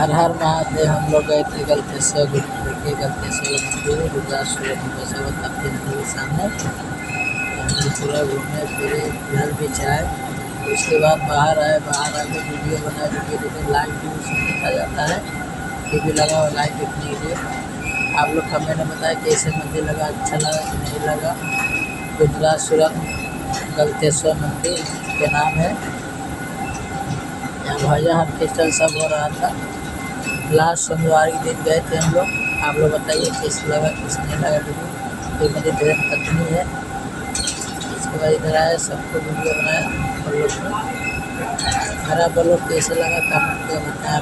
हर हर महादेव। हम लोग गए थे गलतेश्वर घूमने के गलतेश्वर मंदिर रुद्राश्वर मंदिर के सामने। हमने पूरा घूमे फिरे, घर भी जाए। उसके बाद बाहर आए, बाहर आके वीडियो बनाए। वीडियो देखे, लाइव भी उसमें देखा जाता है, टीवी लगा हुआ लाइव देखने के लिए। आप लोग कमेंट में बताएं कैसे मंदिर लगा, अच्छा लगा कि नहीं लगा। रुद्राश्वर गलतेश्वर मंदिर के नाम है। यहाँ भजन कीर्तन सब हो रहा था। लास्ट सोमवार के दिन गए थे हम लोग। आप लोग बताइए कैसे लगा, कैसे नहीं लगा वीडियो। ये मेरी धर्म पत्नी है। इसके बाद इधर आया, सबको वीडियो बनाया। और लोग मेरा बोलो कैसे लगा, कमेंट में बताएं।